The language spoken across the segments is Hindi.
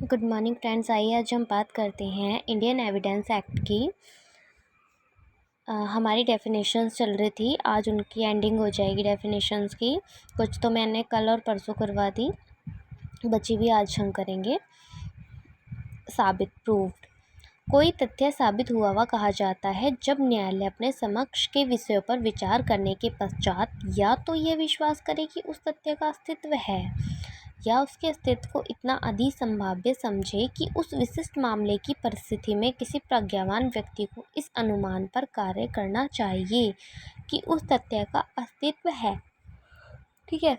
Good morning friends. आइए आज हम बात करते हैं इंडियन एविडेंस एक्ट की। हमारी डेफिनेशंस चल रही थी, आज उनकी एंडिंग हो जाएगी डेफिनेशंस की। कुछ तो मैंने कल और परसों करवा दी, बची भी आज हम करेंगे। साबित, प्रूव्ड। कोई तथ्य साबित हुआ हुआ कहा जाता है जब न्यायालय अपने समक्ष के विषयों पर विचार करने के पश्चात या तो यह विश्वास करे कि उस तथ्य का अस्तित्व है या उसके अस्तित्व को इतना अधिक संभाव्य समझे कि उस विशिष्ट मामले की परिस्थिति में किसी प्रज्ञावान व्यक्ति को इस अनुमान पर कार्य करना चाहिए कि उस तथ्य का अस्तित्व है। ठीक है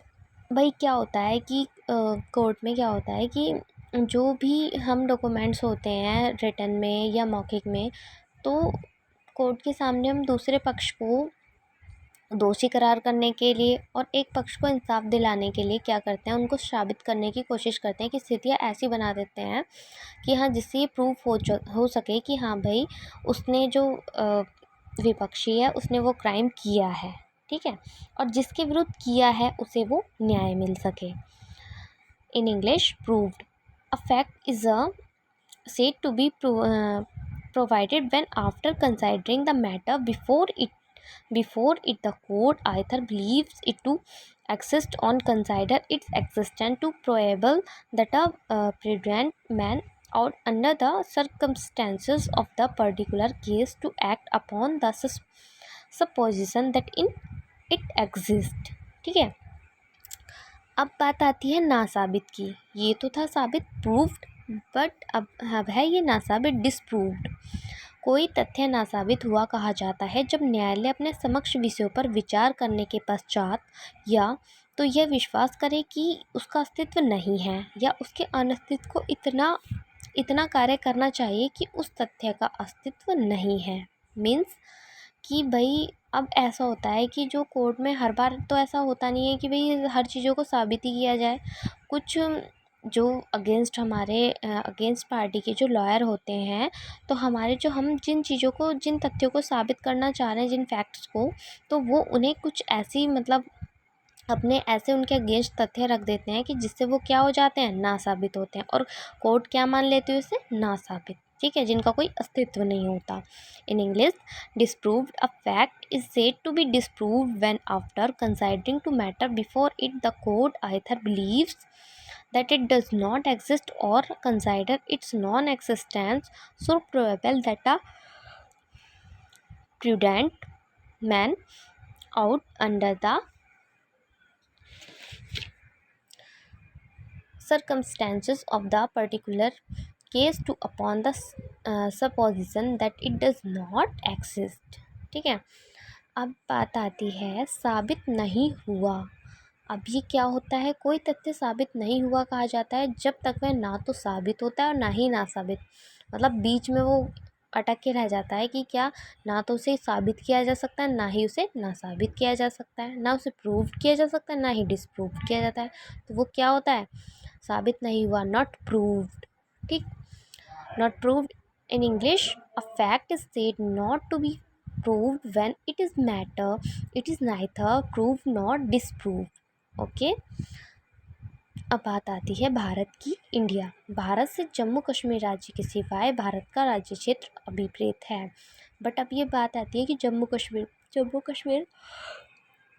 भाई, क्या होता है कि कोर्ट में क्या होता है कि जो भी हम डॉक्यूमेंट्स होते हैं रिटन में या मौखिक में, तो कोर्ट के सामने हम दूसरे पक्ष को दोषी करार करने के लिए और एक पक्ष को इंसाफ दिलाने के लिए क्या करते हैं, उनको साबित करने की कोशिश करते हैं कि स्थितियाँ ऐसी बना देते हैं कि हाँ, जिससे ये प्रूफ हो सके कि हाँ भाई, उसने जो विपक्षी है उसने वो क्राइम किया है। ठीक है, और जिसके विरुद्ध किया है उसे वो न्याय मिल सके। In English, proved. A fact is a said to be provided when after considering the matter before it the court either believes it to exist or consider its existence to probable that a prudent man or under the circumstances of the particular case to act upon the supposition that in it exists। ठीक है, अब बात आती है नासाबित की। ये तो था साबित, प्रूव्ड, बट अब है ये नासाबित, डिसप्रूव्ड। कोई तथ्य नासाबित हुआ कहा जाता है जब न्यायालय अपने समक्ष विषयों पर विचार करने के पश्चात या तो यह विश्वास करे कि उसका अस्तित्व नहीं है या उसके अनस्तित्व को इतना कार्य करना चाहिए कि उस तथ्य का अस्तित्व नहीं है। मीन्स कि भाई, अब ऐसा होता है कि जो कोर्ट में हर बार तो ऐसा होता नहीं है कि भाई हर चीज़ों को साबित ही किया जाए। कुछ जो अगेंस्ट हमारे अगेंस्ट पार्टी के जो लॉयर होते हैं, तो हमारे जो हम जिन चीज़ों को, जिन तथ्यों को साबित करना चाह रहे हैं, जिन फैक्ट्स को, तो वो उन्हें कुछ ऐसी मतलब अपने ऐसे उनके अगेंस्ट तथ्य रख देते हैं कि जिससे वो क्या हो जाते हैं, ना साबित होते हैं, और कोर्ट क्या मान लेती है उसे, ना साबित। ठीक है, जिनका कोई अस्तित्व नहीं होता। In English, disproved. A fact is said to be disproved when after considering to matter before it the court either believes that it does not exist or consider its non-existence so probable that a prudent man out under the circumstances of the particular case to upon the supposition that it does not exist। ठीक है, अब बात आती है साबित नहीं हुआ। अब ये क्या होता है, कोई तथ्य साबित नहीं हुआ कहा जाता है जब तक वह ना तो साबित होता है और ना ही ना साबित, मतलब बीच में वो अटक के रह जाता है कि क्या ना तो उसे साबित किया जा सकता है, ना ही उसे ना साबित किया जा सकता है, ना उसे प्रूव किया जा सकता है, ना ही डिसप्रूव किया जाता है। तो वो क्या होता है, साबित नहीं हुआ, नॉट प्रूव्ड। ठीक, not proved. In English, a fact is said not to be proved when it is matter it is neither proved nor disproved। Okay, अब बात आती है भारत की, इंडिया। भारत से जम्मू कश्मीर राज्य के सिवाय भारत का राज्य क्षेत्र अभिप्रेत है। बट अब ये बात आती है कि जम्मू कश्मीर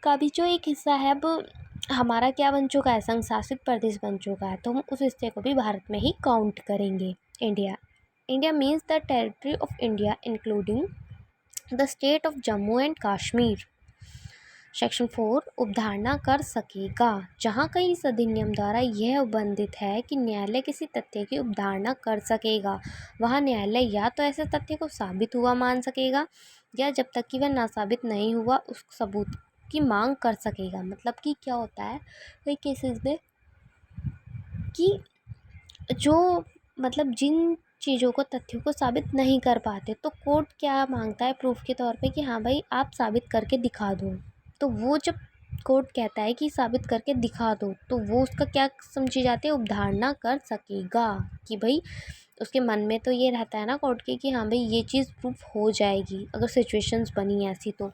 का भी जो एक हिस्सा है, अब हमारा क्या बन चुका है, संघ शासित प्रदेश बन चुका है, तो हम उस हिस्से को भी भारत में ही काउंट करेंगे। India means the territory of India including the state of Jammu and Kashmir. Section 4 उपधारणा कर सकेगा। जहाँ कहीं इस अधिनियम द्वारा यह उबंधित है कि न्यायालय किसी तथ्य की उपधारणा कर सकेगा, वहाँ न्यायालय या तो ऐसे तथ्य को साबित हुआ मान सकेगा या जब तक कि वह नासाबित नहीं हुआ उस सबूत की मांग कर सकेगा। मतलब कि क्या होता है कई केसेस में कि जो मतलब जिन चीज़ों को, तथ्यों को साबित नहीं कर पाते, तो कोर्ट क्या मांगता है प्रूफ के तौर पे कि हाँ भाई आप साबित करके दिखा दो। तो वो जब कोर्ट कहता है कि साबित करके दिखा दो, तो वो उसका क्या समझी जाती है, उपधारणा कर सकेगा, कि भाई उसके मन में तो ये रहता है ना कोर्ट के कि हाँ भाई ये चीज़ प्रूफ हो जाएगी अगर सिचुएशंस बनी ऐसी तो।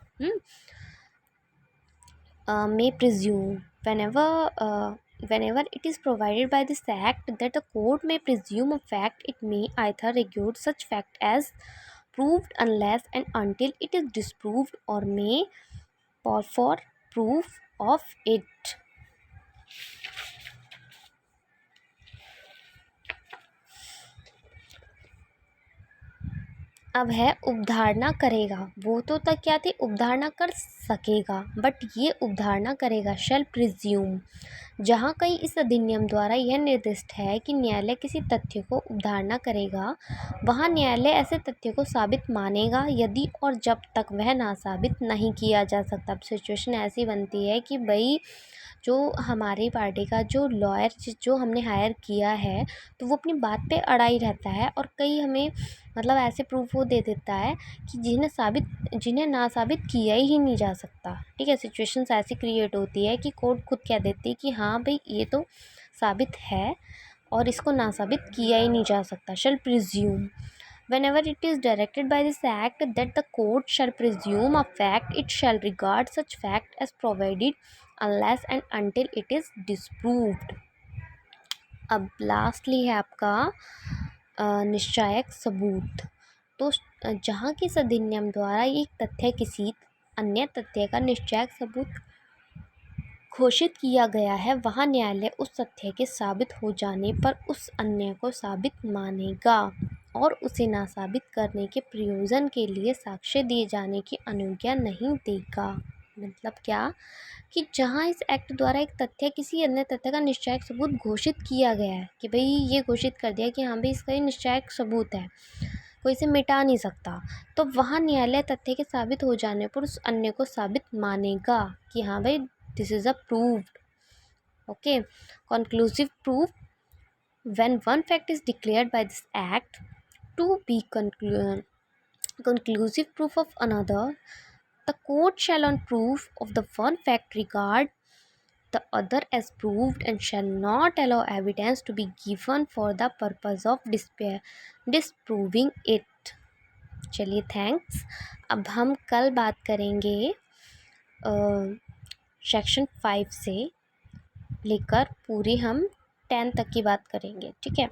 मे presume whenever whenever it is provided by this act that the court may presume a fact, it may either regard such fact as proved unless and until it is disproved, or may call for proof of it. अब है उपधारणा करेगा, वो तो तक क्या थी, उपधारणा कर सकेगा, बट ये उपधारणा करेगा शैल प्रिज्यूम। जहाँ कहीं इस अधिनियम द्वारा यह निर्दिष्ट है कि न्यायालय किसी तथ्य को उपधारणा करेगा, वहाँ न्यायालय ऐसे तथ्य को साबित मानेगा यदि और जब तक वह ना साबित नहीं किया जा सकता। अब सिचुएशन ऐसी बनती है कि भाई जो हमारी पार्टी का जो लॉयर जो हमने हायर किया है, तो वो अपनी बात पे अड़ा ही रहता है और कई हमें मतलब ऐसे प्रूफ वो दे देता है कि जिन्हें ना साबित किया ही नहीं जा सकता। ठीक है, सिचुएशंस ऐसी क्रिएट होती है कि कोर्ट खुद कह देती है कि हाँ भाई ये तो साबित है और इसको ना साबित किया ही नहीं जा सकता। शैल presume whenever it is directed by this act that the court shall presume a fact, it shall regard such fact as provided unless and until it is disproved। अब लास्टली है आपका निश्चायक सबूत। तो जहाँ किस अधिनियम द्वारा एक तथ्य किसी अन्य तथ्य का निश्चायक सबूत घोषित किया गया है, वहाँ न्यायालय उस तथ्य के साबित हो जाने पर उस अन्य को साबित मानेगा और उसे ना साबित करने के प्रयोजन के लिए साक्ष्य दिए जाने की अनुज्ञा नहीं देगा। मतलब क्या कि जहाँ इस एक्ट द्वारा एक तथ्य किसी अन्य तथ्य का निश्चायक सबूत घोषित किया गया है कि भाई ये घोषित कर दिया कि हाँ भाई इसका ये निश्चायक सबूत है, कोई इसे मिटा नहीं सकता, तो वहाँ न्यायालय तथ्य के साबित हो जाने पर उस अन्य को साबित मानेगा कि हाँ भाई this is a proved. Okay, conclusive proof, when one fact is declared by this act to be conclusive proof of another, the court shall on proof of the one fact regard the other as proved and shall not allow evidence to be given for the purpose of disproving it। चलिए थैंक्स। अब हम कल बात करेंगे सेक्शन 5 से लेकर पूरी हम 10 तक की बात करेंगे। ठीक है।